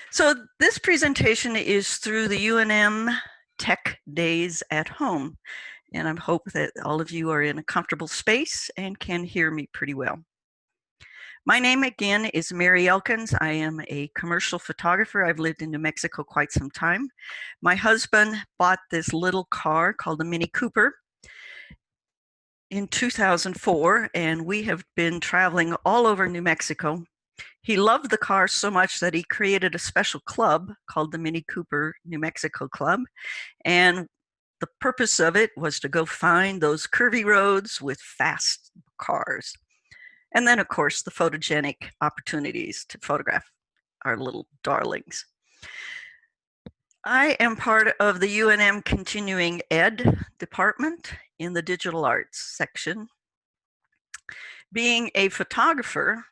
So this presentation is through the UNM Tech Days at Home, and I hope that all of you are in a comfortable space and can hear me pretty well. My name again is Mary Elkins. I am a commercial photographer. I've lived in New Mexico quite some time. My husband bought this little car called a Mini Cooper in 2004, and we have been traveling all over New Mexico. He loved the car so much that he created a special club called the Mini Cooper New Mexico Club. And the purpose of it was to go find those curvy roads with fast cars. And then, of course, the photogenic opportunities to photograph our little darlings. I am part of the UNM Continuing Ed department in the Digital Arts section. Being a photographer,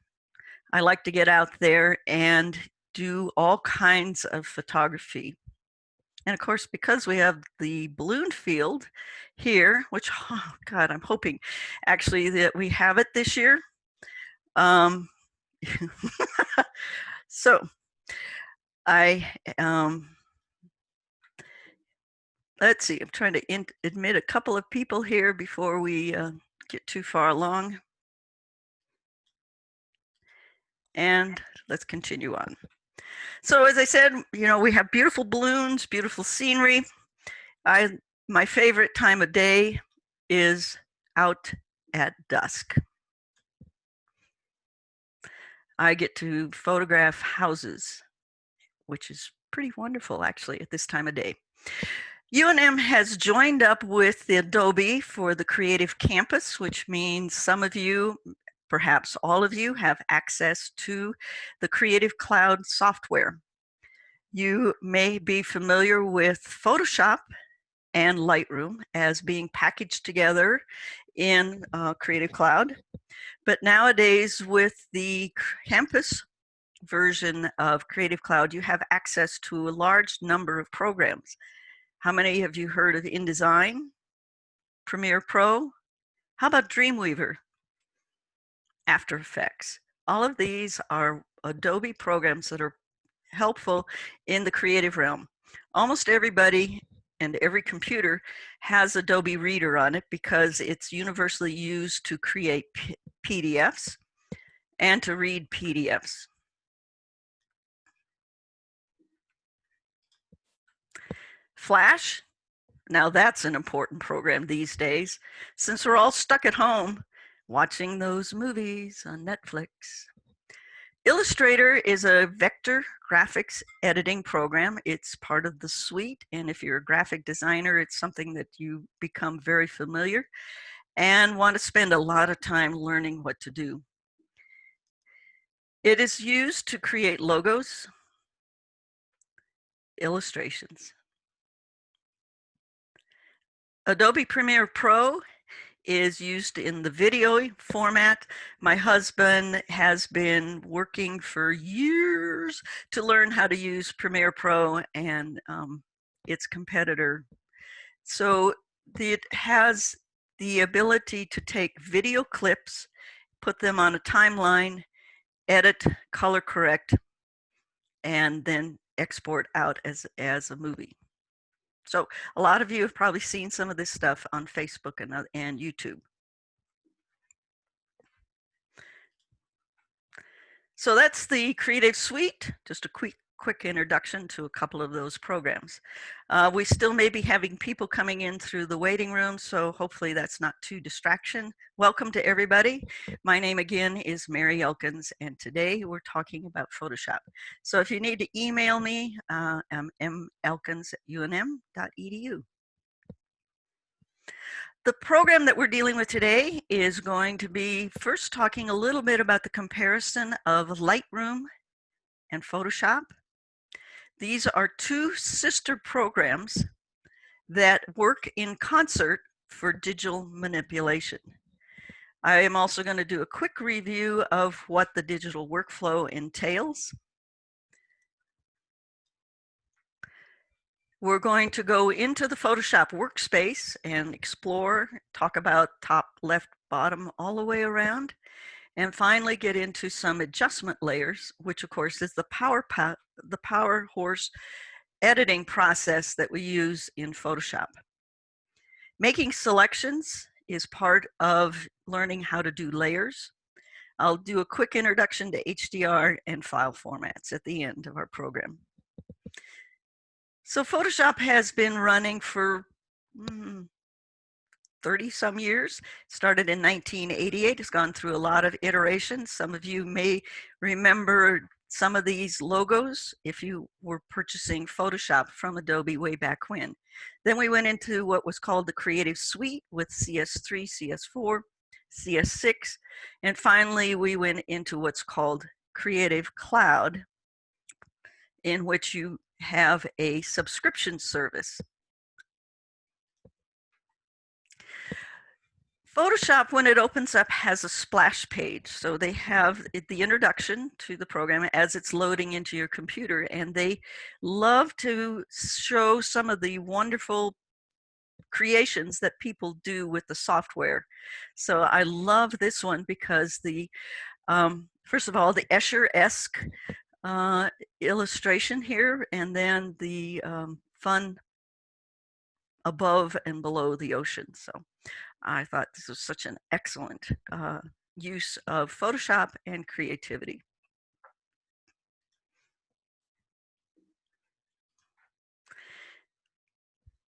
I like to get out there and do all kinds of photography. And of course, because we have the balloon field here, which, oh God, I'm hoping actually that we have it this year. So let's see, I'm trying to admit a couple of people here before we get too far along. And let's continue on. So as I said, we have beautiful balloons, beautiful scenery. My favorite time of day is out at dusk. I get to photograph houses, which is pretty wonderful actually at this time of day. UNM has joined up with the Adobe for the Creative Campus, which means some of you, perhaps all of you, have access to the Creative Cloud software. You may be familiar with Photoshop and Lightroom as being packaged together in Creative Cloud. But nowadays, with the campus version of Creative Cloud, you have access to a large number of programs. How many have you heard of InDesign, Premiere Pro? How about Dreamweaver, After Effects? All of these are Adobe programs that are helpful in the creative realm. Almost everybody and every computer has Adobe Reader on it because it's universally used to create PDFs and to read PDFs. Flash, now that's an important program these days, since we're all stuck at home watching those movies on Netflix. Illustrator is a vector graphics editing program. It's part of the suite, and if you're a graphic designer, it's something that you become very familiar and want to spend a lot of time learning what to do. It is used to create logos, illustrations. Adobe Premiere Pro is used in the video format. My husband has been working for years to learn how to use Premiere Pro and its competitor. So it has the ability to take video clips, put them on a timeline, edit, color correct, and then export out as a movie. So a lot of you have probably seen some of this stuff on Facebook and YouTube. So that's the Creative Suite, just a quick introduction to a couple of those programs. We still may be having people coming in through the waiting room, so hopefully that's not too distraction. Welcome to everybody. My name again is Mary Elkins, and today we're talking about Photoshop. So if you need to email me, I'm melkins@unm.edu. The program that we're dealing with today is going to be first talking a little bit about the comparison of Lightroom and Photoshop. These are two sister programs that work in concert for digital manipulation. I am also going to do a quick review of what the digital workflow entails. We're going to go into the Photoshop Workspace and explore, talk about top, left, bottom, all the way around, and finally get into some adjustment layers, which of course is the power the power horse editing process that we use in Photoshop. Making selections is part of learning how to do layers. I'll do a quick introduction to HDR and file formats at the end of our program. So Photoshop has been running for 30 some years. Started in 1988. It's gone through a lot of iterations. Some of you may remember some of these logos if you were purchasing Photoshop from Adobe way back when. Then we went into what was called the Creative Suite with CS3, CS4, CS6, and finally we went into what's called Creative Cloud, in which you have a subscription service. Photoshop, when it opens up, has a splash page. So they have the introduction to the program as it's loading into your computer, and they love to show some of the wonderful creations that people do with the software. So I love this one because the first of all, the Escher-esque illustration here, and then the fun above and below the ocean. So I thought this was such an excellent use of Photoshop and creativity.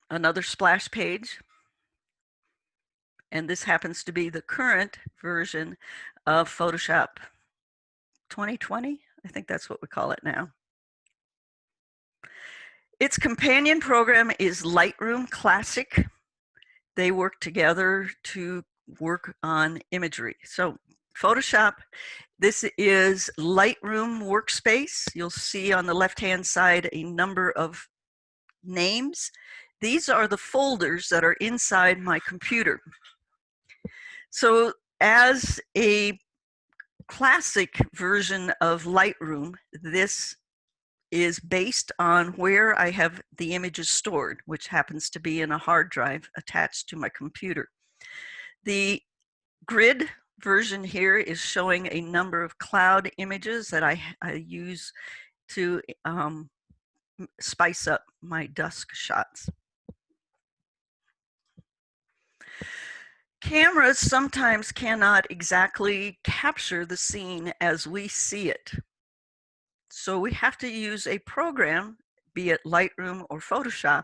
Another splash page, and this happens to be the current version of Photoshop 2020. I think that's what we call it now. Its companion program is Lightroom Classic. They work together to work on imagery. So Photoshop, this is Lightroom Workspace. You'll see on the left-hand side a number of names. These are the folders that are inside my computer. So as a classic version of Lightroom, this is based on where I have the images stored, which happens to be in a hard drive attached to my computer. The grid version here is showing a number of cloud images that I use to spice up my dusk shots. Cameras sometimes cannot exactly capture the scene as we see it. So we have to use a program, be it Lightroom or Photoshop,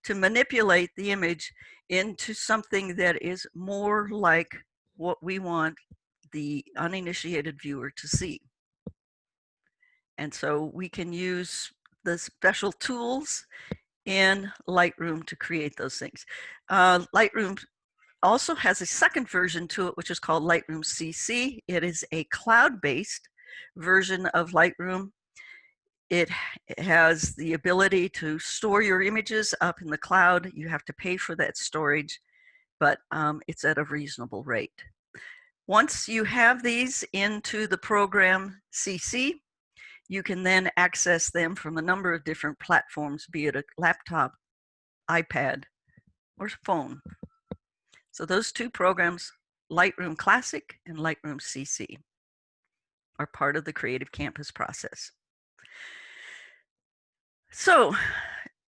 to manipulate the image into something that is more like what we want the uninitiated viewer to see. And so we can use the special tools in Lightroom to create those things. Lightroom also has a second version to it, which is called Lightroom Cc. It is a cloud-based version of Lightroom. It has the ability to store your images up in the cloud. You have to pay for that storage, but it's at a reasonable rate. Once you have these into the program CC, you can then access them from a number of different platforms, be it a laptop, iPad, or phone. So those two programs, Lightroom Classic and Lightroom CC, are part of the Creative Campus process. So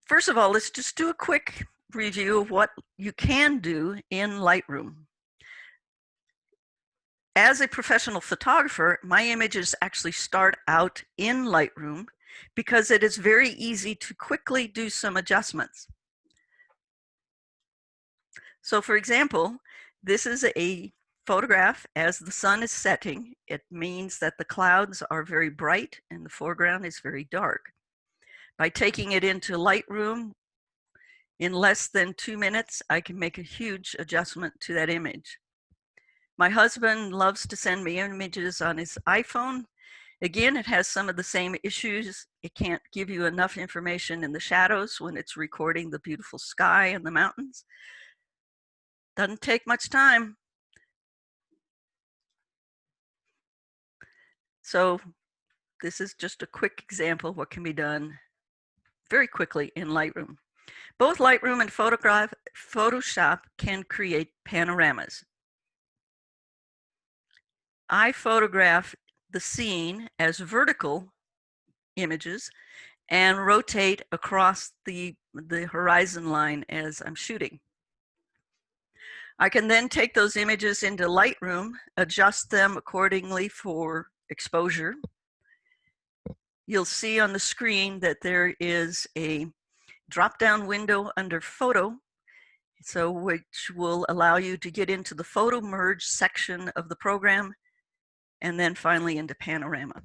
first of all, let's just do a quick review of what you can do in Lightroom. As a professional photographer, my images actually start out in Lightroom because it is very easy to quickly do some adjustments. So for example, this is a photograph as the sun is setting. It means that the clouds are very bright and the foreground is very dark. By taking it into Lightroom, in less than 2 minutes, I can make a huge adjustment to that image. My husband loves to send me images on his iPhone. Again, it has some of the same issues. It can't give you enough information in the shadows when it's recording the beautiful sky and the mountains. Doesn't take much time. So this is just a quick example of what can be done very quickly in Lightroom. Both Lightroom and Photoshop can create panoramas. I photograph the scene as vertical images and rotate across the horizon line as I'm shooting. I can then take those images into Lightroom, adjust them accordingly for exposure. You'll see on the screen that there is a drop-down window under Photo, so which will allow you to get into the photo merge section of the program and then finally into Panorama.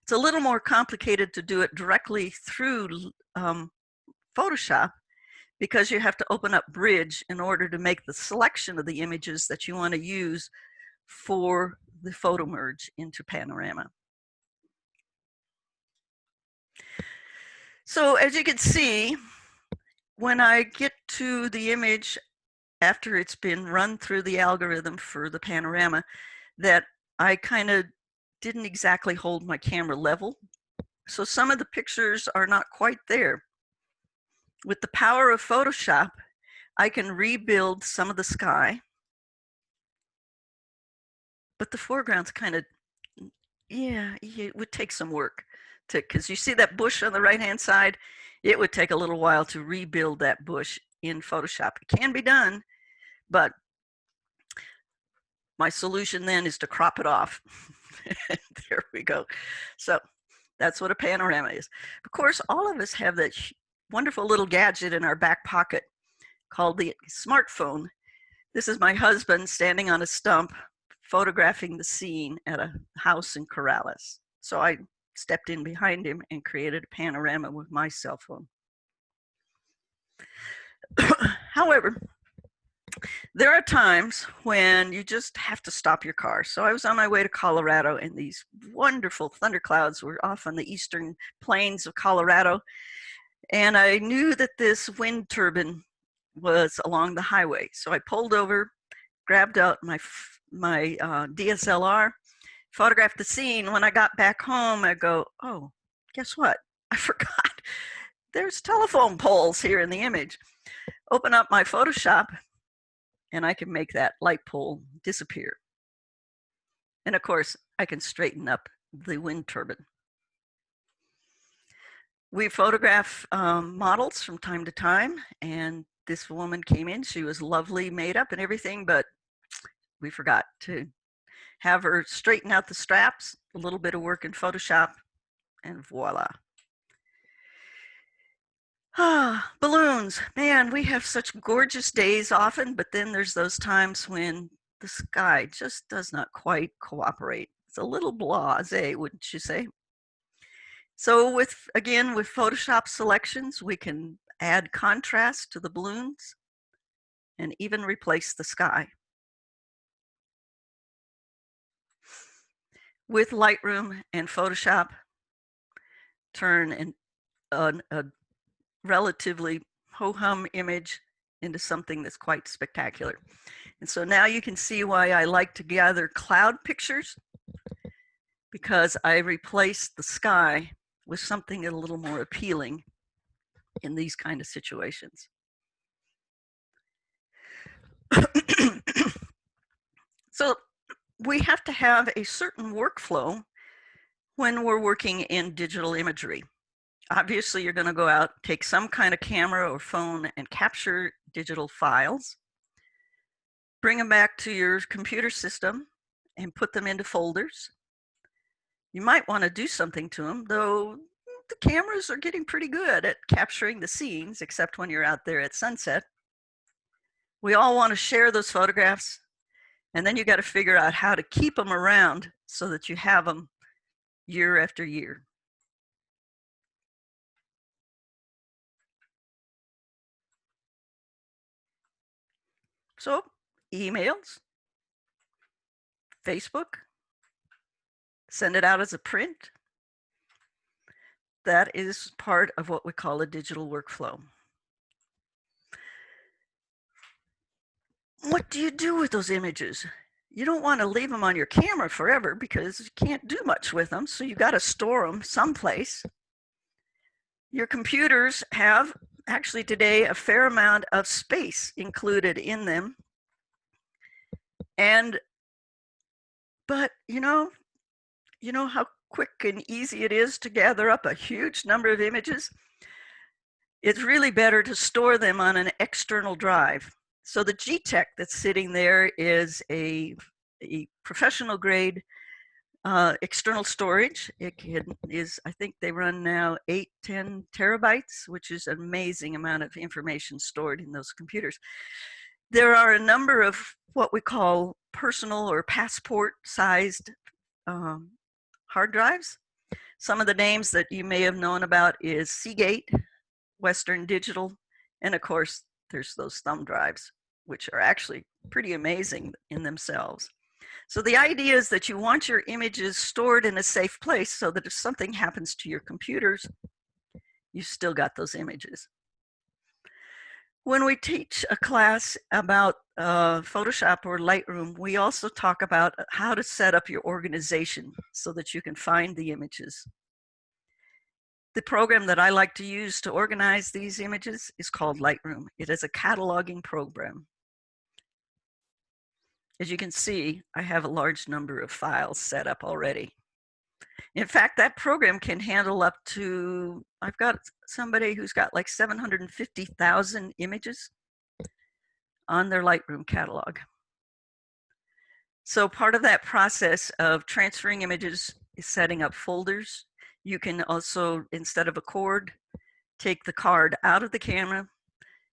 It's a little more complicated to do it directly through Photoshop because you have to open up Bridge in order to make the selection of the images that you want to use for the photo merge into Panorama. So as you can see, when I get to the image after it's been run through the algorithm for the Panorama, that I kind of didn't exactly hold my camera level. So some of the pictures are not quite there. With the power of Photoshop, I can rebuild some of the sky, but the foreground's kind of, yeah, it would take some work because you see that bush on the right-hand side? It would take a little while to rebuild that bush in Photoshop. It can be done, but my solution then is to crop it off. There we go. So that's what a panorama is. Of course, all of us have that wonderful little gadget in our back pocket called the smartphone. This is my husband standing on a stump photographing the scene at a house in Corrales. So I stepped in behind him and created a panorama with my cell phone. However, there are times when you just have to stop your car. So I was on my way to Colorado, and these wonderful thunderclouds were off on the eastern plains of Colorado. And I knew that this wind turbine was along the highway. So I pulled over, grabbed out my DSLR, photographed the scene. When I got back home, I go, oh, guess what? I forgot. There's telephone poles here in the image. Open up my Photoshop, and I can make that light pole disappear. And of course, I can straighten up the wind turbine. We photograph models from time to time, and this woman came in. She was lovely, made up and everything, but we forgot to have her straighten out the straps, a little bit of work in Photoshop, and voila. Ah, balloons. Man, we have such gorgeous days often, but then there's those times when the sky just does not quite cooperate. It's a little blasé, wouldn't you say? So again, with Photoshop selections, we can add contrast to the balloons and even replace the sky. With Lightroom and Photoshop, turn a relatively ho-hum image into something that's quite spectacular. And so now you can see why I like to gather cloud pictures, because I replace the sky with something a little more appealing in these kind of situations. So we have to have a certain workflow when we're working in digital imagery. Obviously, you're going to go out, take some kind of camera or phone and capture digital files, bring them back to your computer system and put them into folders. You might want to do something to them, though the cameras are getting pretty good at capturing the scenes, except when you're out there at sunset. We all want to share those photographs, and then you got to figure out how to keep them around so that you have them year after year. So, emails, Facebook, send it out as a print. That is part of what we call a digital workflow. What do you do with those images? You don't want to leave them on your camera forever because you can't do much with them, so you got to store them someplace. Your computers have actually today a fair amount of space included in them. But you know how quick and easy it is to gather up a huge number of images, it's really better to store them on an external drive. So the G-Tech that's sitting there is a professional grade external storage. It is, I think they run now 8-10 terabytes, which is an amazing amount of information stored in those computers. There are a number of what we call personal or passport sized hard drives. Some of the names that you may have known about is Seagate, Western Digital, and of course there's those thumb drives, which are actually pretty amazing in themselves. So the idea is that you want your images stored in a safe place so that if something happens to your computers, you've still got those images. When we teach a class about Photoshop or Lightroom, we also talk about how to set up your organization so that you can find the images. The program that I like to use to organize these images is called Lightroom. It is a cataloging program. As you can see, I have a large number of files set up already. In fact, that program can handle up to, I've got somebody who's got like 750,000 images on their Lightroom catalog. So part of that process of transferring images is setting up folders. You can also, instead of a cord, take the card out of the camera.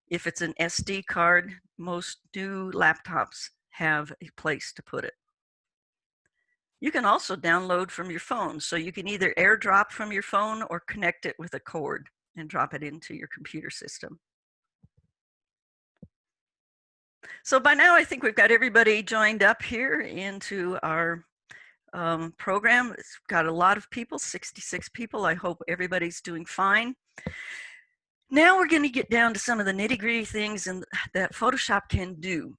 If it's an SD card, most new laptops have a place to put it. You can also download from your phone, so you can either AirDrop from your phone or connect it with a cord and drop it into your computer system. So by now I think we've got everybody joined up here into our program. It's got a lot of people, 66 people. I hope everybody's doing fine. Now we're going to get down to some of the nitty-gritty things that Photoshop can do.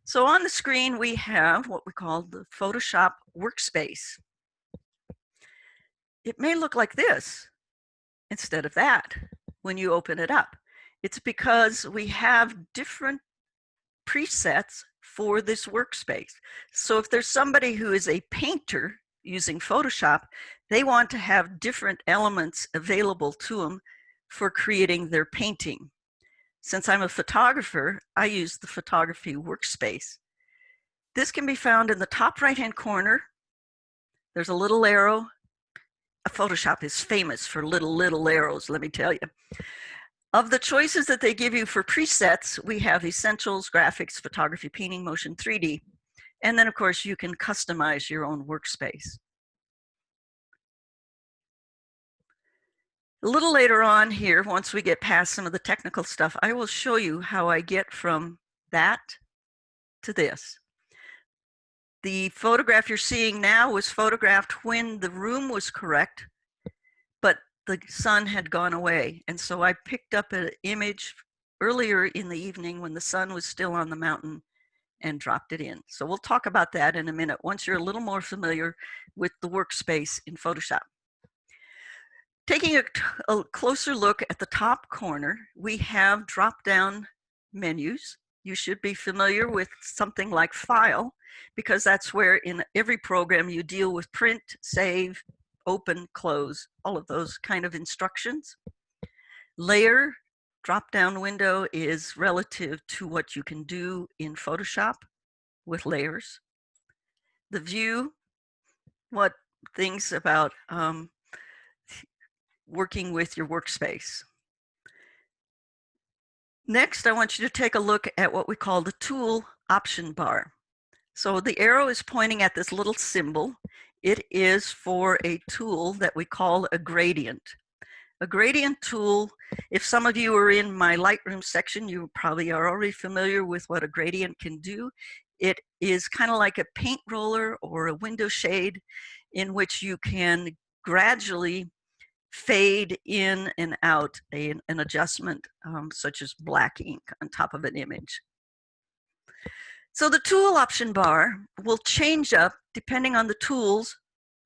So on the screen we have what we call the Photoshop Workspace. It may look like this instead of that when you open it up. It's because we have different presets for this workspace. So if there's somebody who is a painter using Photoshop, they want to have different elements available to them for creating their painting. Since I'm a photographer, I use the Photography Workspace. This can be found in the top right-hand corner. There's a little arrow. Photoshop is famous for little arrows, let me tell you. Of the choices that they give you for presets, we have Essentials, Graphics, Photography, Painting, Motion, 3D. And then, of course, you can customize your own workspace. A little later on here, once we get past some of the technical stuff, I will show you how I get from that to this. The photograph you're seeing now was photographed when the room was correct, but the sun had gone away. And so I picked up an image earlier in the evening when the sun was still on the mountain and dropped it in. So we'll talk about that in a minute once you're a little more familiar with the workspace in Photoshop. Taking a closer look at the top corner, we have drop-down menus. You should be familiar with something like File, because that's where in every program you deal with print, save, open, close, all of those kind of instructions. Layer drop-down window is relative to what you can do in Photoshop with layers. The view, what things about working with your workspace. Next, I want you to take a look at what we call the tool option bar. So the arrow is pointing at this little symbol. It is for a tool that we call a gradient. A gradient tool, if some of you are in my Lightroom section, you probably are already familiar with what a gradient can do. It is kind of like a paint roller or a window shade in which you can gradually fade in and out an adjustment such as black ink on top of an image. So the tool option bar will change up depending on the tools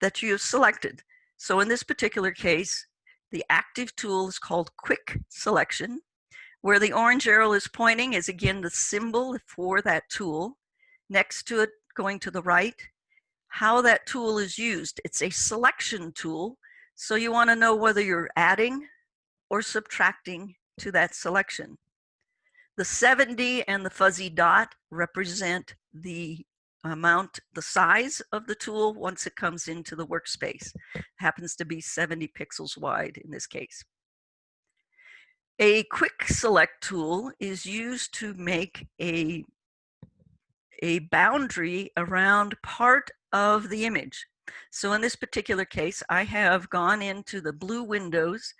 that you have selected. So in this particular case, the active tool is called Quick Selection. Where the orange arrow is pointing is again the symbol for that tool. Next to it, going to the right, how that tool is used. It's a selection tool, so you want to know whether you're adding or subtracting to that selection. The 70 and the fuzzy dot represent the amount, the size of the tool once it comes into the workspace. It happens to be 70 pixels wide in this case. A quick select tool is used to make a boundary around part of the image. So in this particular case, I have gone into the blue windows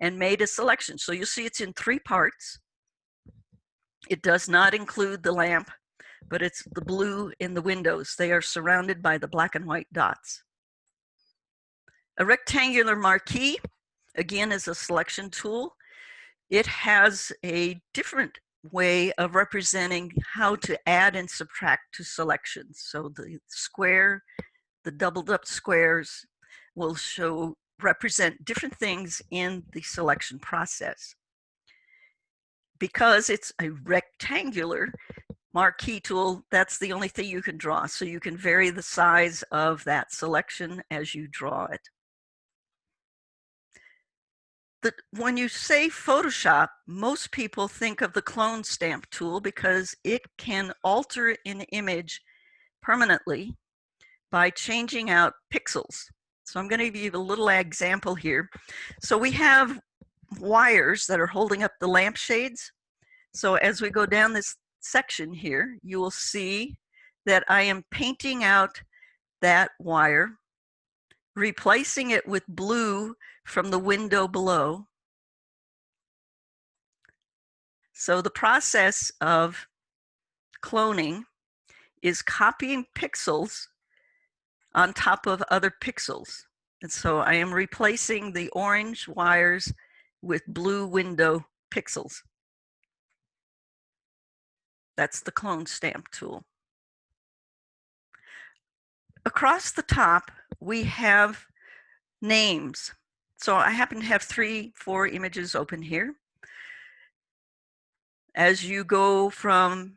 and made a selection. So you'll see it's in 3 parts. It does not include the lamp, but it's the blue in the windows. They are surrounded by the black and white dots. A rectangular marquee, again, is a selection tool. It has a different way of representing how to add and subtract to selections. So the square, the doubled up squares will represent different things in the selection process. Because it's a rectangular marquee tool, that's the only thing you can draw. So you can vary the size of that selection as you draw it. When you say Photoshop, most people think of the clone stamp tool because it can alter an image permanently by changing out pixels. So I'm going to give you a little example here. So we have wires that are holding up the lampshades. So as we go down this section here, you will see that I am painting out that wire, replacing it with blue from the window below. So the process of cloning is copying pixels on top of other pixels. And so I am replacing the orange wires with blue window pixels. That's the clone stamp tool. Across the top, we have names. So I happen to have 3, 4 images open here. As you go from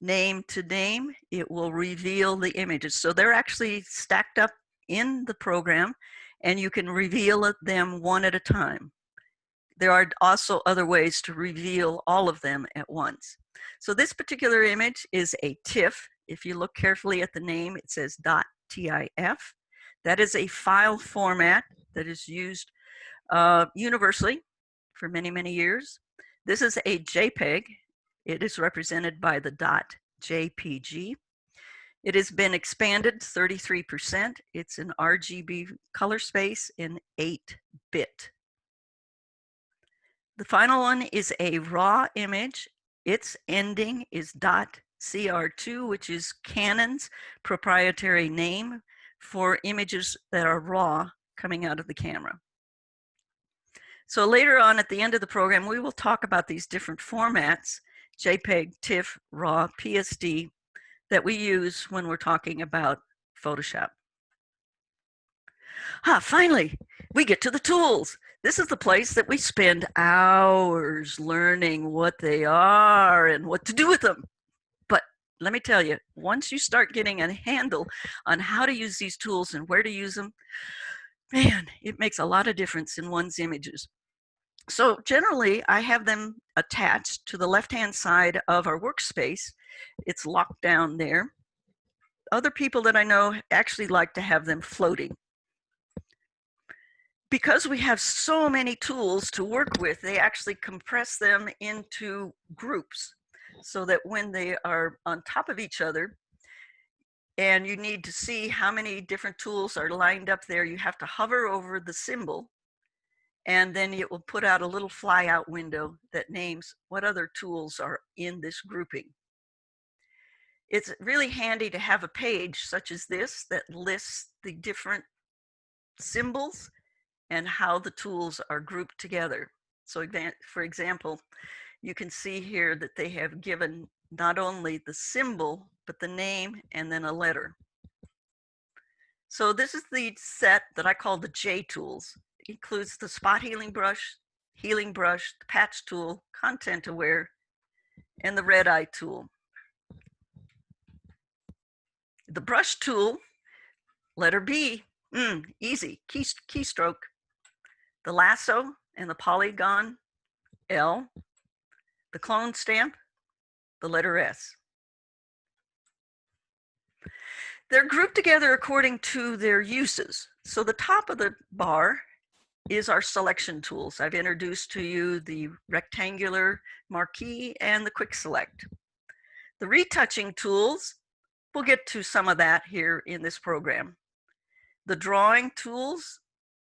name to name, it will reveal the images. So they're actually stacked up in the program, and you can reveal them one at a time. There are also other ways to reveal all of them at once. So this particular image is a Tiff. If you look carefully at the name, it says .tif. That is a file format that is used universally for many, many years. This is a JPEG. It is represented by the .jpg. It has been expanded 33%. It's an RGB color space in 8-bit. The final one is a raw image. Its ending is .cr2, which is Canon's proprietary name for images that are raw coming out of the camera. So later on at the end of the program, we will talk about these different formats, JPEG, TIFF, RAW, PSD, that we use when we're talking about Photoshop. Finally, we get to the tools. This is the place that we spend hours learning what they are and what to do with them. But let me tell you, once you start getting a handle on how to use these tools and where to use them, man, it makes a lot of difference in one's images. So generally, I have them attached to the left-hand side of our workspace. It's locked down there. Other people that I know actually like to have them floating. Because we have so many tools to work with, they actually compress them into groups so that when they are on top of each other and you need to see how many different tools are lined up there, you have to hover over the symbol, and then it will put out a little fly-out window that names what other tools are in this grouping. It's really handy to have a page such as this that lists the different symbols and how the tools are grouped together. So for example, you can see here that they have given not only the symbol, but the name and then a letter. So this is the set that I call the J tools. It includes the spot healing brush, the patch tool, content aware, and the red eye tool. The brush tool Letter B, easy, keystroke. The lasso and the polygon, L. The clone stamp, the letter S. They're grouped together according to their uses. So the top of the bar is our selection tools. I've introduced to you the rectangular marquee and the quick select. The retouching tools, we'll get to some of that here in this program. The drawing tools,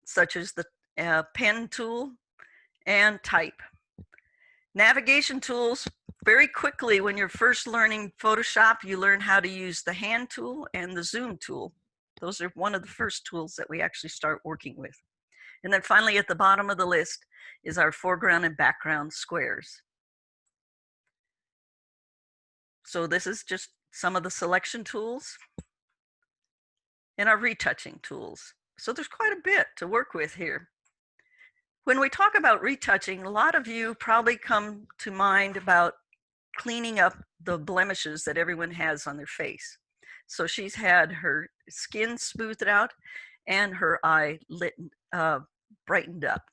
such as the pen tool and type. Navigation tools, very quickly when you're first learning Photoshop, you learn how to use the hand tool and the zoom tool. Those are one of the first tools that we actually start working with. And then finally at the bottom of the list is our foreground and background squares. So this is just some of the selection tools and our retouching tools. So there's quite a bit to work with here. When we talk about retouching, a lot of you probably come to mind about cleaning up the blemishes that everyone has on their face. So she's had her skin smoothed out and her eye brightened up.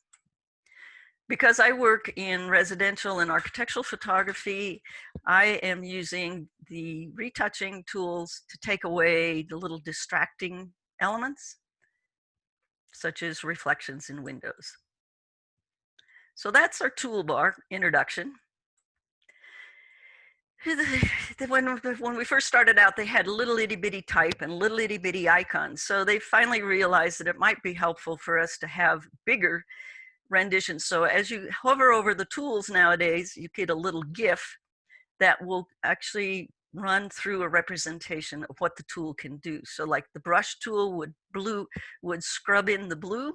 Because I work in residential and architectural photography, I am using the retouching tools to take away the little distracting elements, such as reflections in windows. So that's our toolbar introduction. When we first started out, they had little itty bitty type and little itty bitty icons. So they finally realized that it might be helpful for us to have bigger renditions. So as you hover over the tools nowadays, you get a little GIF that will actually run through a representation of what the tool can do. So like the brush tool would scrub in the blue.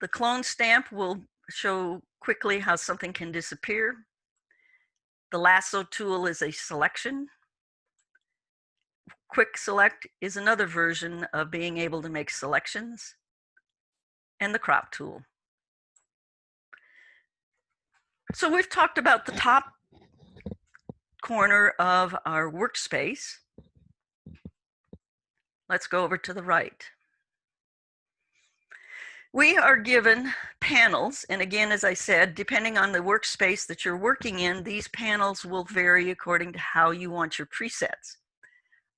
The clone stamp will show quickly how something can disappear. The lasso tool is a selection. Quick select is another version of being able to make selections. And the crop tool. So we've talked about the top corner of our workspace. Let's go over to the right. We are given panels, and again, as I said, depending on the workspace that you're working in, these panels will vary according to how you want your presets.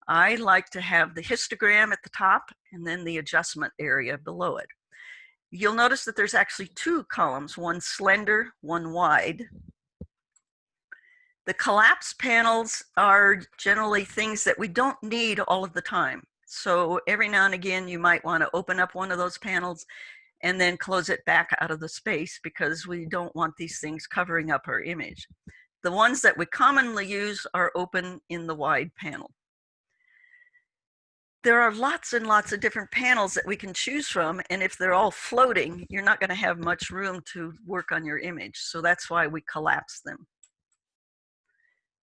I like to have the histogram at the top and then the adjustment area below it. You'll notice that there's actually two columns, one slender, one wide. The collapse panels are generally things that we don't need all of the time. So every now and again, you might want to open up one of those panels and then close it back out of the space because we don't want these things covering up our image. The ones that we commonly use are open in the wide panel. There are lots and lots of different panels that we can choose from, and if they're all floating, you're not going to have much room to work on your image. So that's why we collapse them.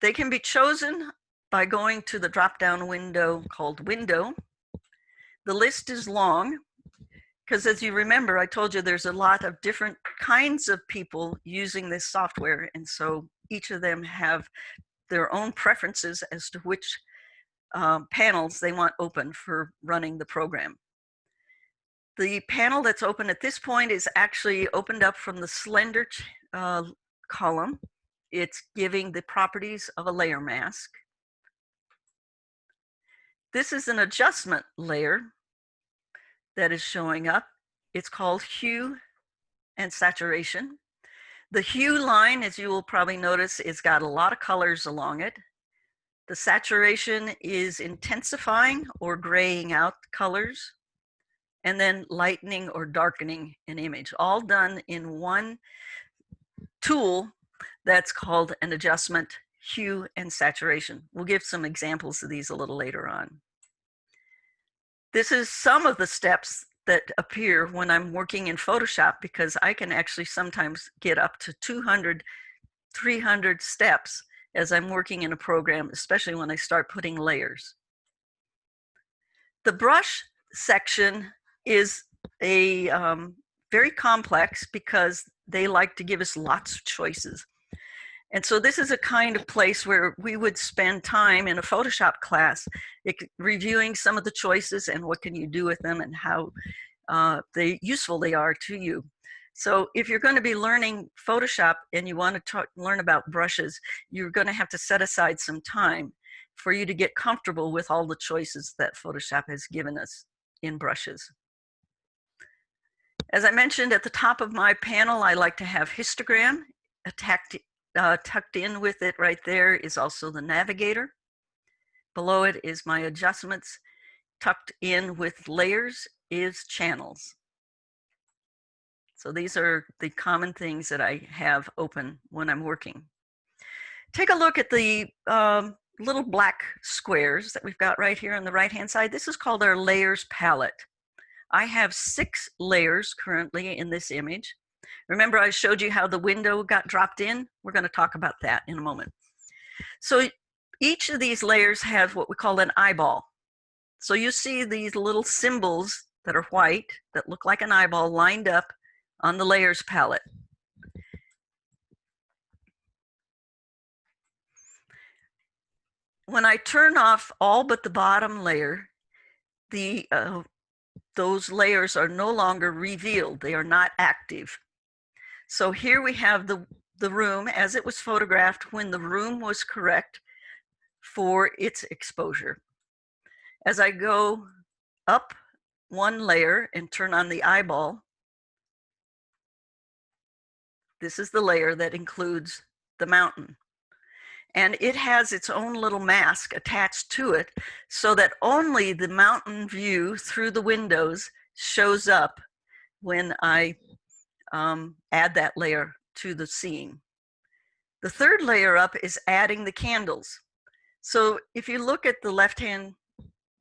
They can be chosen by going to the drop-down window called Window. The list is long because, as you remember, I told you there's a lot of different kinds of people using this software, and so each of them have their own preferences as to which panels they want open for running the program. The panel that's open at this point is actually opened up from the slender column. It's giving the properties of a layer mask. This is an adjustment layer that is showing up. It's called Hue and Saturation. The hue line, as you will probably notice, it's got a lot of colors along it. The saturation is intensifying or graying out colors, and then lightening or darkening an image, all done in one tool that's called an adjustment hue and saturation. We'll give some examples of these a little later on. This is some of the steps that appear when I'm working in Photoshop, because I can actually sometimes get up to 200, 300 steps as I'm working in a program, especially when I start putting layers. The brush section is a very complex because they like to give us lots of choices. And so this is a kind of place where we would spend time in a Photoshop class reviewing some of the choices and what can you do with them and how useful they are to you. So if you're going to be learning Photoshop and you want to learn about brushes, you're going to have to set aside some time for you to get comfortable with all the choices that Photoshop has given us in brushes. As I mentioned at the top of my panel, I like to have histogram. Tucked in with it right there is also the navigator. Below it is my adjustments. Tucked in with layers is channels. So these are the common things that I have open when I'm working. Take a look at the little black squares that we've got right here on the right-hand side. This is called our layers palette. I have 6 layers currently in this image. Remember I showed you how the window got dropped in? We're going to talk about that in a moment. So each of these layers have what we call an eyeball. So you see these little symbols that are white that look like an eyeball lined up on the layers palette. When I turn off all but the bottom layer, those layers are no longer revealed. They are not active. So here we have the room as it was photographed when the room was correct for its exposure. As I go up one layer and turn on the eyeball, this is the layer that includes the mountain. And it has its own little mask attached to it so that only the mountain view through the windows shows up when I add that layer to the scene. The third layer up is adding the candles. So if you look at the left-hand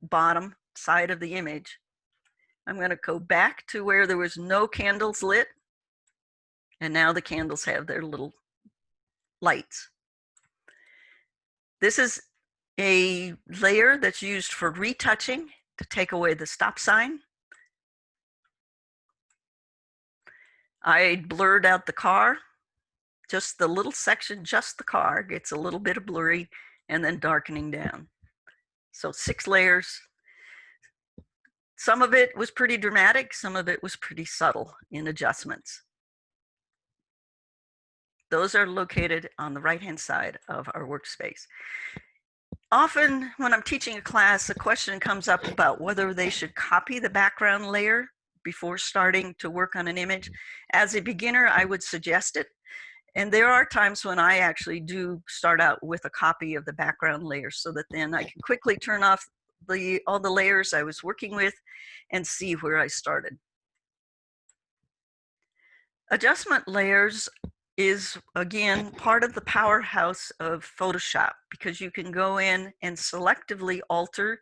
bottom side of the image, I'm going to go back to where there was no candles lit, and now the candles have their little lights. This is a layer that's used for retouching to take away the stop sign. I blurred out the car. Just the little section, just the car, gets a little bit of blurry and then darkening down. So 6 layers. Some of it was pretty dramatic, some of it was pretty subtle in adjustments. Those are located on the right-hand side of our workspace. Often when I'm teaching a class, a question comes up about whether they should copy the background layer before starting to work on an image. As a beginner, I would suggest it. And there are times when I actually do start out with a copy of the background layer so that then I can quickly turn off all the layers I was working with and see where I started. Adjustment layers is, again, part of the powerhouse of Photoshop because you can go in and selectively alter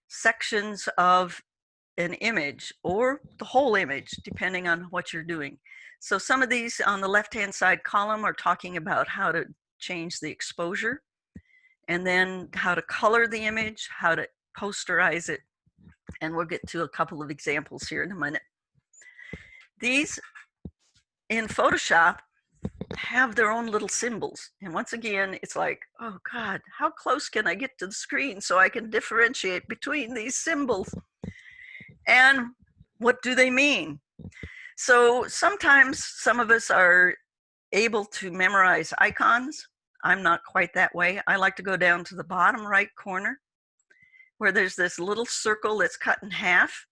sections of an image or the whole image, depending on what you're doing. So some of these on the left-hand side column are talking about how to change the exposure, and then how to color the image, how to posterize it, and we'll get to a couple of examples here in a minute. These in Photoshop have their own little symbols. And once again, it's like, oh God, how close can I get to the screen so I can differentiate between these symbols? And what do they mean? So sometimes some of us are able to memorize icons. I'm not quite that way. I like to go down to the bottom right corner where there's this little circle that's cut in half.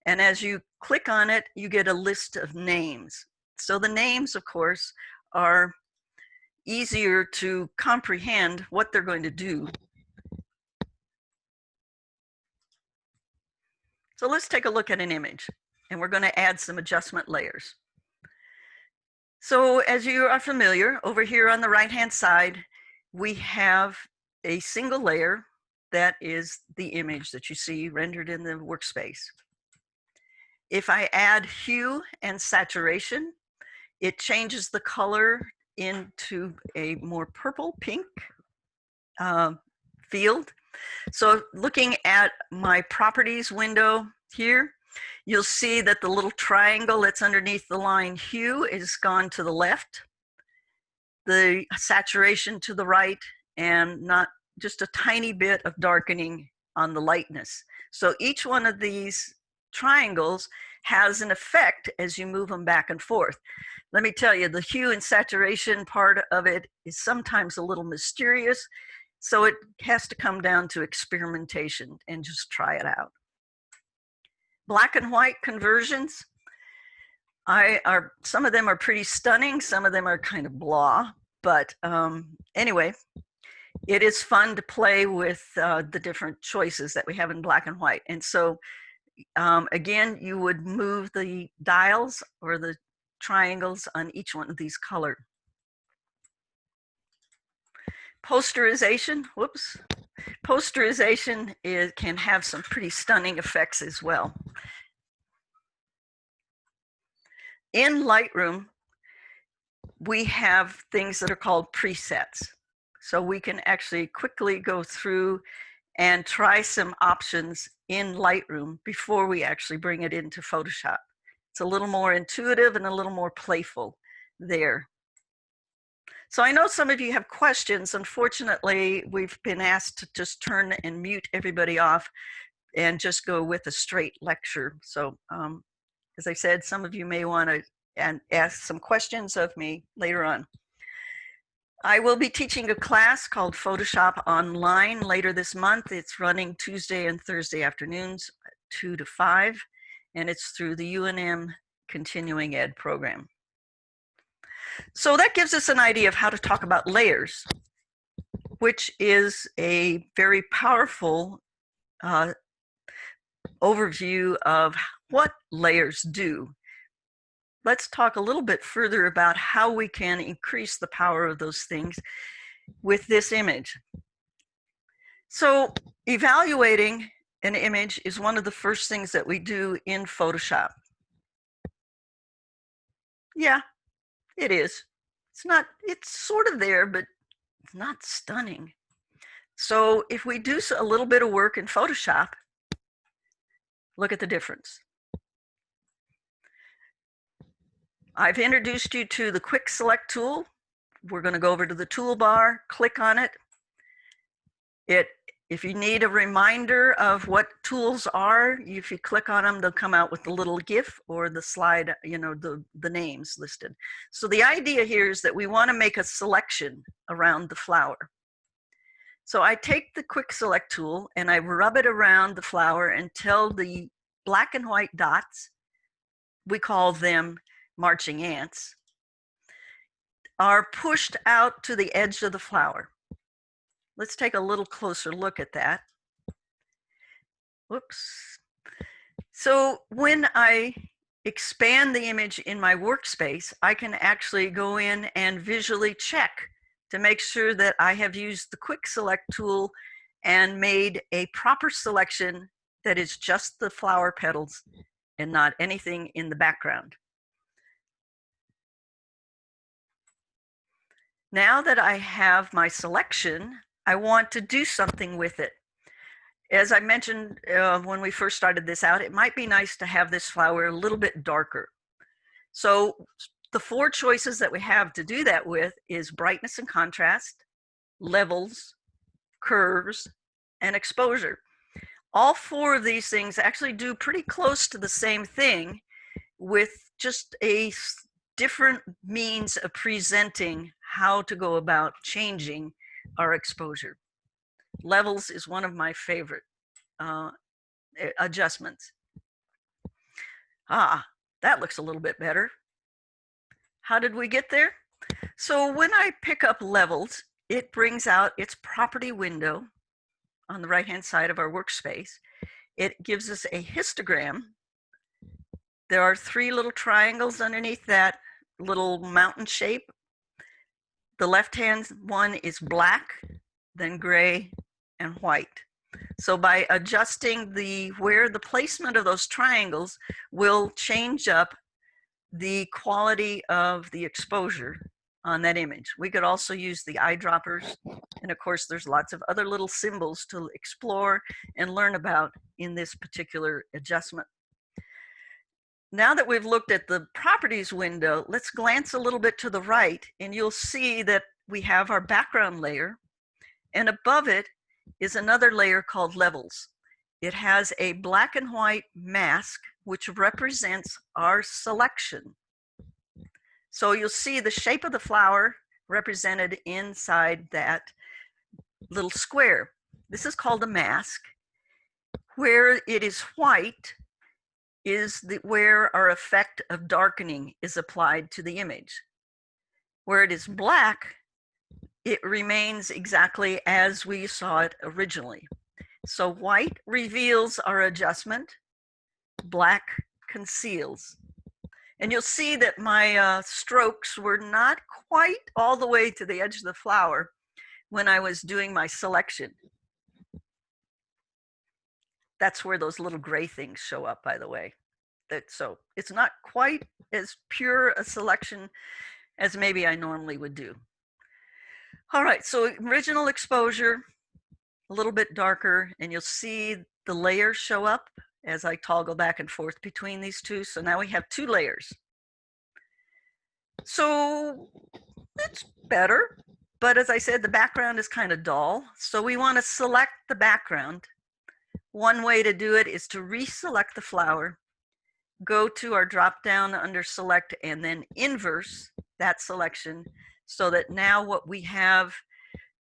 And as you click on it, you get a list of names. So the names, of course, are easier to comprehend what they're going to do. So let's take a look at an image, and we're going to add some adjustment layers. So as you are familiar, over here on the right-hand side, we have a single layer that is the image that you see rendered in the workspace. If I add hue and saturation, it changes the color into a more purple pink field. So looking at my properties window here, you'll see that the little triangle that's underneath the line hue is gone to the left. the saturation to the right, and not just a tiny bit of darkening on the lightness. So each one of these triangles has an effect as you move them back and forth. Let me tell you, the hue and saturation part of it is sometimes a little mysterious, so it has to come down to experimentation and just try it out. Black and white conversions, some of them are pretty stunning, some of them are kind of blah, but anyway, it is fun to play with the different choices that we have in black and white. And so again, you would move the dials or the triangles on each one of these color. Posterization, whoops. Posterization can have some pretty stunning effects as well. In Lightroom, we have things that are called presets. So we can actually quickly go through and try some options in Lightroom before we actually bring it into Photoshop. It's a little more intuitive and a little more playful there. So I know some of you have questions. Unfortunately, we've been asked to just turn and mute everybody off and just go with a straight lecture. So as I said, some of you may want to ask some questions of me later on. I will be teaching a class called Photoshop Online later this month. It's running Tuesday and Thursday afternoons, 2 to 5, and it's through the UNM Continuing Ed program. So that gives us an idea of how to talk about layers, which is a very powerful overview of what layers do. Let's talk a little bit further about how we can increase the power of those things with this image. So evaluating an image is one of the first things that we do in Photoshop. Yeah, it is. It's sort of there, but it's not stunning. So if we do a little bit of work in Photoshop, look at the difference. I've introduced you to the Quick Select tool. We're going to go over to the toolbar, click on it. If you need a reminder of what tools are, if you click on them, they'll come out with the little GIF or the slide, the names listed. So the idea here is that we want to make a selection around the flower. So I take the Quick Select tool and I rub it around the flower until the black and white dots, we call them marching ants, are pushed out to the edge of the flower. Let's take a little closer look at that. Whoops. So when I expand the image in my workspace, I can actually go in and visually check to make sure that I have used the Quick Select tool and made a proper selection that is just the flower petals and not anything in the background. Now that I have my selection, I want to do something with it. As I mentioned when we first started this out, it might be nice to have this flower a little bit darker. So the 4 choices that we have to do that with is brightness and contrast, levels, curves, and exposure. All 4 of these things actually do pretty close to the same thing with just a different means of presenting how to go about changing our exposure. Levels is one of my favorite adjustments. That looks a little bit better. How did we get there? So when I pick up levels, it brings out its property window on the right-hand side of our workspace. It gives us a histogram. There are 3 little triangles underneath that little mountain shape. The left-hand one is black, then gray, and white. So by adjusting where the placement of those triangles will change up the quality of the exposure on that image. We could also use the eyedroppers, and of course there's lots of other little symbols to explore and learn about in this particular adjustment. now that we've looked at the properties window, let's glance a little bit to the right, and you'll see that we have our background layer, and above it is another layer called levels. It has a black and white mask, which represents our selection. So you'll see the shape of the flower represented inside that little square. This is called a mask. Where it is white is where our effect of darkening is applied to the image. Where it is black, it remains exactly as we saw it originally. So white reveals our adjustment, black conceals. And you'll see that my strokes were not quite all the way to the edge of the flower when I was doing my selection. That's where those little gray things show up, by the way. So it's not quite as pure a selection as maybe I normally would do. All right, so original exposure, a little bit darker, and you'll see the layers show up as I toggle back and forth between these two. So now we have two layers. So it's better, but as I said, the background is kind of dull. So we want to select the background. One way to do it is to reselect the flower, go to our drop down under select, and then inverse that selection so that now what we have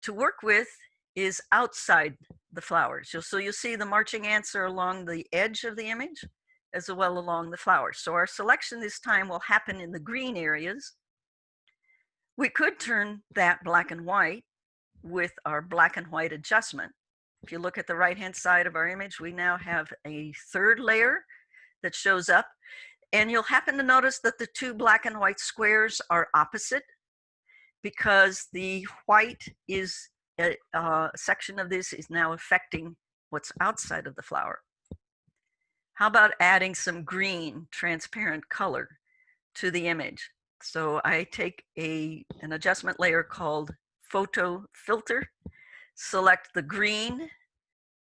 to work with is outside the flowers. So you'll see the marching ants are along the edge of the image as well along the flowers. So our selection this time will happen in the green areas. We could turn that black and white with our black and white adjustment. If you look at the right-hand side of our image, we now have a third layer that shows up, and you'll happen to notice that the two black and white squares are opposite because the white is a section of this is now affecting what's outside of the flower. How about adding some green transparent color to the image? So I take an adjustment layer called Photo Filter, select the green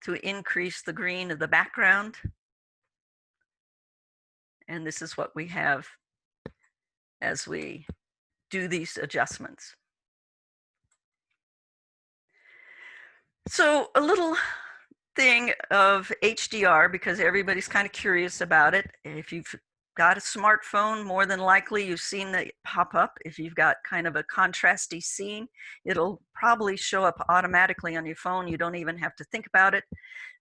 to increase the green of the background. And this is what we have as we do these adjustments. So a little thing of HDR, because everybody's kind of curious about it. If you've got a smartphone, more than likely you've seen that pop up. If you've got kind of a contrasty scene, it'll probably show up automatically on your phone. You don't even have to think about it.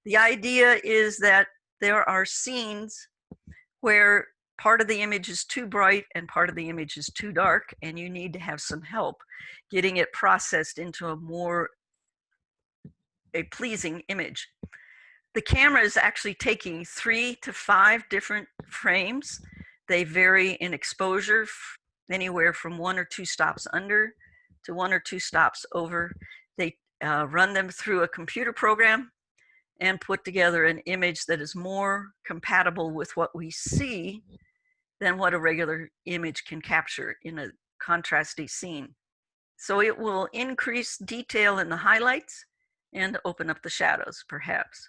The idea is that there are scenes where part of the image is too bright and part of the image is too dark, and you need to have some help getting it processed into a pleasing image. The camera is actually taking 3 to 5 different frames. They vary in exposure, anywhere from 1 or 2 stops under to 1 or 2 stops over. They run them through a computer program and put together an image that is more compatible with what we see than what a regular image can capture in a contrasty scene. So it will increase detail in the highlights and open up the shadows, perhaps.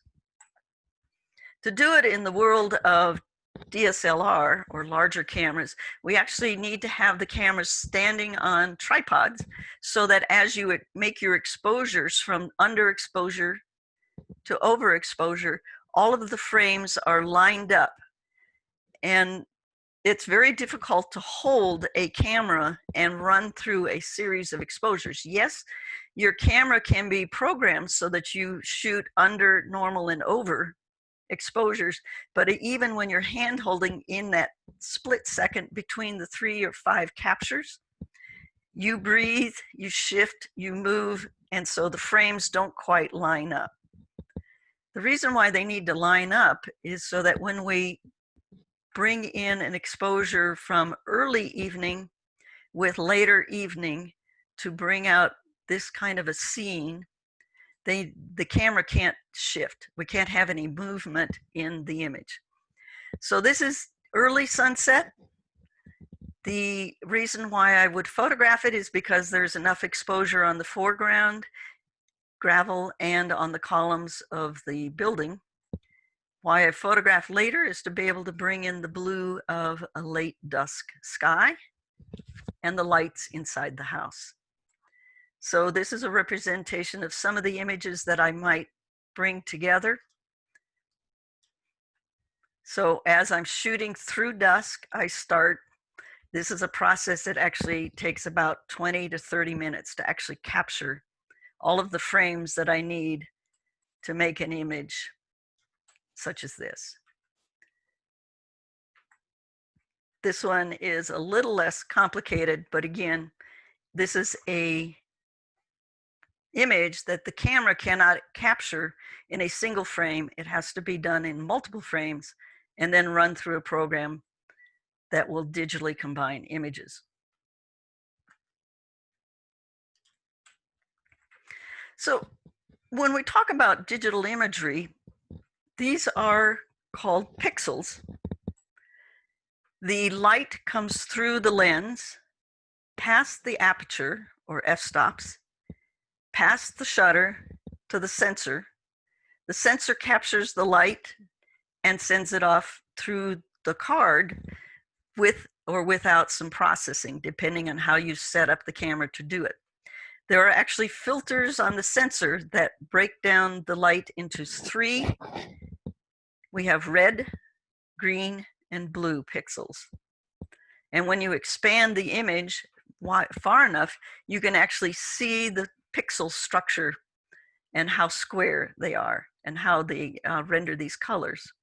To do it in the world of DSLR or larger cameras, we actually need to have the cameras standing on tripods so that as you make your exposures from underexposure to overexposure, all of the frames are lined up. And it's very difficult to hold a camera and run through a series of exposures. Yes, your camera can be programmed so that you shoot under, normal, and over exposures, but even when you're hand holding in that split second between the 3 or 5 captures, you breathe, you shift, you move, and so the frames don't quite line up. The reason why they need to line up is so that when we bring in an exposure from early evening with later evening to bring out this kind of a scene, the camera can't shift. We can't have any movement in the image. So this is early sunset. The reason why I would photograph it is because there's enough exposure on the foreground, gravel, and on the columns of the building. Why I photograph later is to be able to bring in the blue of a late dusk sky and the lights inside the house. So this is a representation of some of the images that I might bring together. So as I'm shooting through dusk, I start. This is a process that actually takes about 20 to 30 minutes to actually capture all of the frames that I need to make an image such as this. This one is a little less complicated, but again, this is a image that the camera cannot capture in a single frame. It has to be done in multiple frames and then run through a program that will digitally combine images. So when we talk about digital imagery, these are called pixels. The light comes through the lens, past the aperture or f-stops, past the shutter to the sensor. The sensor captures the light and sends it off through the card with or without some processing, depending on how you set up the camera to do it. There are actually filters on the sensor that break down the light into three. We have red, green, and blue pixels. And when you expand the image far enough, you can actually see the pixel structure and how square they are and how they render these colors.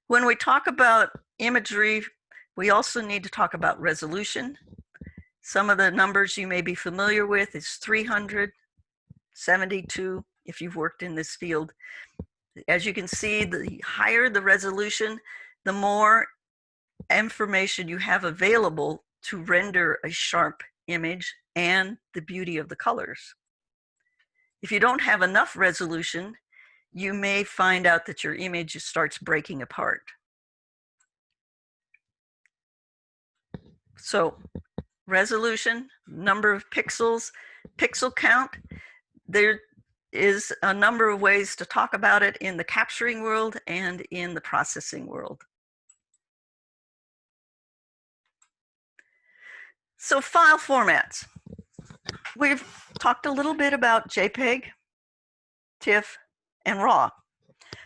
When we talk about imagery, we also need to talk about resolution. Some of the numbers you may be familiar with is 300, 72, if you've worked in this field. As you can see, the higher the resolution, the more information you have available to render a sharp image and the beauty of the colors. If you don't have enough resolution, you may find out that your image starts breaking apart. So resolution, number of pixels, pixel count. There is a number of ways to talk about it in the capturing world and in the processing world. So file formats. We've talked a little bit about JPEG, TIFF, and RAW.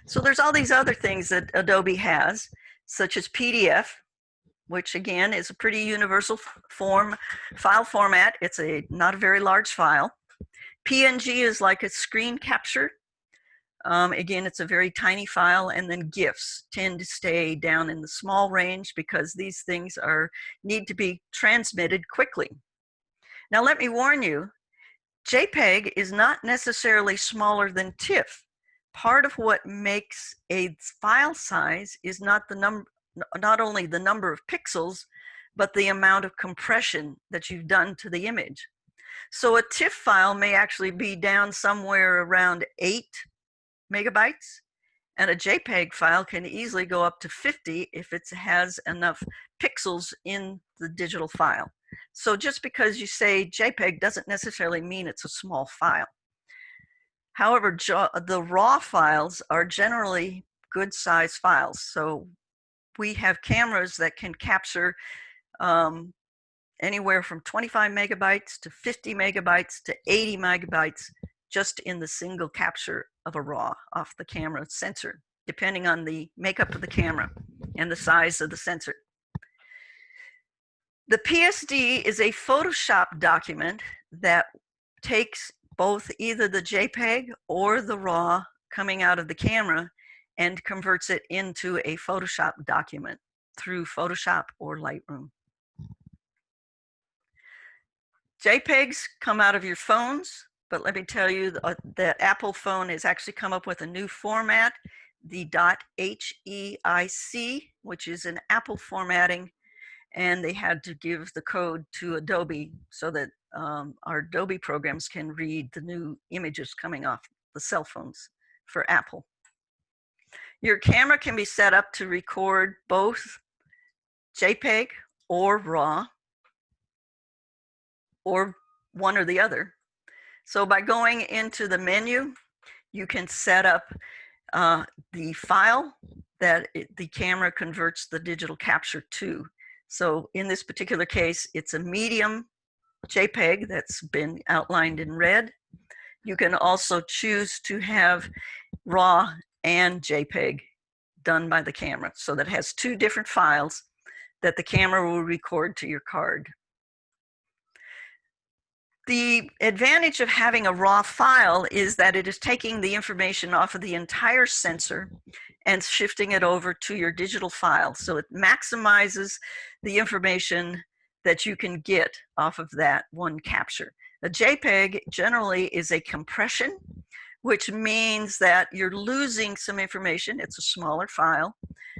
So there's all these other things that Adobe has, such as PDF, which again is a pretty universal file format. It's not a very large file. PNG is like a screen capture. Again, it's a very tiny file, and then GIFs tend to stay down in the small range because these things need to be transmitted quickly. Now let me warn you, JPEG is not necessarily smaller than TIFF. Part of what makes a file size is not only the number of pixels, but the amount of compression that you've done to the image. So a TIFF file may actually be down somewhere around 8 megabytes, and a JPEG file can easily go up to 50 if it has enough pixels in the digital file. So just because you say JPEG doesn't necessarily mean it's a small file. However, the RAW files are generally good size files. So we have cameras that can capture anywhere from 25 megabytes to 50 megabytes to 80 megabytes just in the single capture of a RAW off the camera sensor, depending on the makeup of the camera and the size of the sensor. The PSD is a Photoshop document that takes both either the JPEG or the RAW coming out of the camera and converts it into a Photoshop document through Photoshop or Lightroom. JPEGs come out of your phones, but let me tell you that Apple phone has actually come up with a new format, the .HEIC, which is an Apple formatting, and they had to give the code to Adobe so that our Adobe programs can read the new images coming off the cell phones for Apple. Your camera can be set up to record both JPEG or RAW, or one or the other. So by going into the menu, you can set up the file that the camera converts the digital capture to. So in this particular case, it's a medium JPEG that's been outlined in red. You can also choose to have RAW and JPEG done by the camera. So that has two different files that the camera will record to your card. The advantage of having a RAW file is that it is taking the information off of the entire sensor and shifting it over to your digital file. So it maximizes the information that you can get off of that one capture. A JPEG generally is a compression, which means that you're losing some information. It's a smaller file.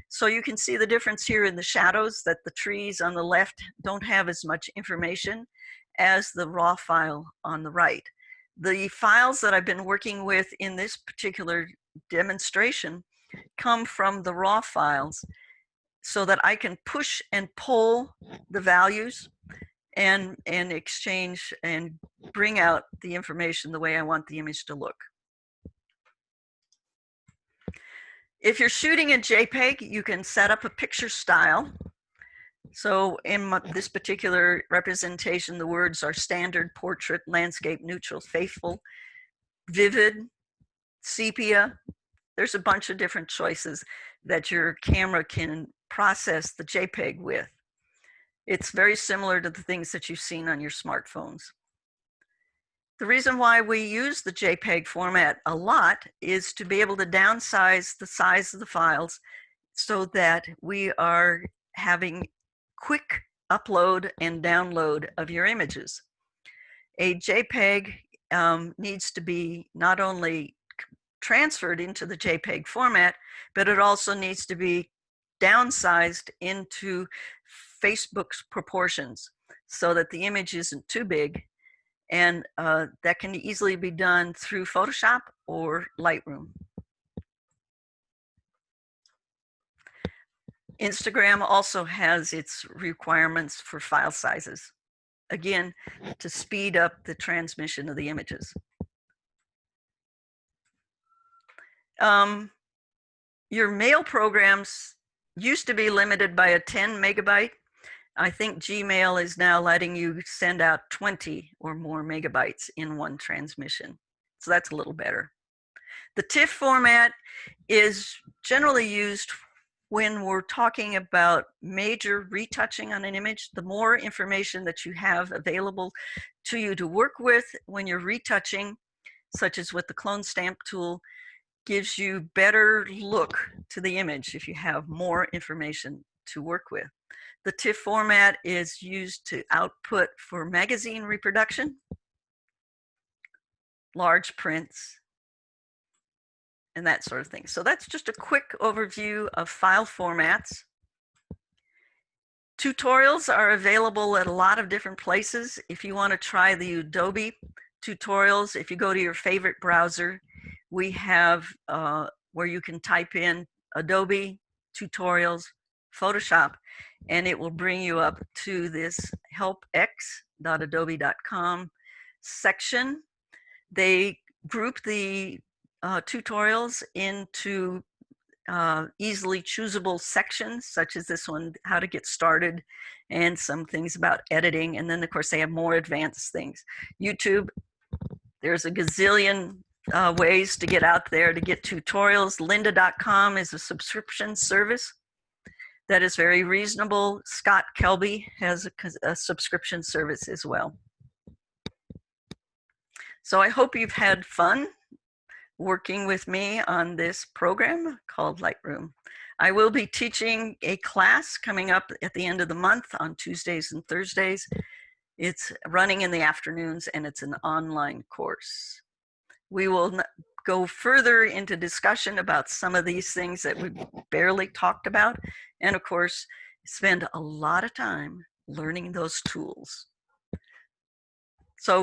So you can see the difference here in the shadows, that the trees on the left don't have as much information as the raw file on the right. The files that I've been working with in this particular demonstration come from the raw files, so that I can push and pull the values and exchange and bring out the information the way I want the image to look. If you're shooting in JPEG, you can set up a picture style. So in this particular representation, the words are standard, portrait, landscape, neutral, faithful, vivid, sepia. There's a bunch of different choices that your camera can process the JPEG with. It's very similar to the things that you've seen on your smartphones. The reason why we use the JPEG format a lot is to be able to downsize the size of the files so that we are having quick upload and download of your images. A JPEG needs to be not only transferred into the JPEG format, but it also needs to be downsized into Facebook's proportions so that the image isn't too big, and that can easily be done through Photoshop or Lightroom. Instagram also has its requirements for file sizes, again, to speed up the transmission of the images. Your mail programs used to be limited by a 10 megabyte. I think Gmail is now letting you send out 20 or more megabytes in one transmission. So that's a little better. The TIFF format is generally used when we're talking about major retouching on an image. The more information that you have available to you to work with when you're retouching, such as with the clone stamp tool, gives you better look to the image if you have more information to work with. The TIFF format is used to output for magazine reproduction, large prints, and that sort of thing. So that's just a quick overview of file formats. Tutorials are available at a lot of different places. If you want to try the Adobe tutorials, if you go to your favorite browser, we have where you can type in Adobe tutorials, Photoshop, and it will bring you up to this helpx.adobe.com section. They group the tutorials into easily choosable sections, such as this one, how to get started, and some things about editing. And then, of course, they have more advanced things. YouTube, there's a gazillion ways to get out there to get tutorials. Lynda.com is a subscription service that is very reasonable. Scott Kelby has a subscription service as well. So I hope you've had fun working with me on this program called Lightroom. I will be teaching a class coming up at the end of the month on Tuesdays and Thursdays. It's running in the afternoons, and it's an online course. We will go further into discussion about some of these things that we barely talked about, and of course, spend a lot of time learning those tools. So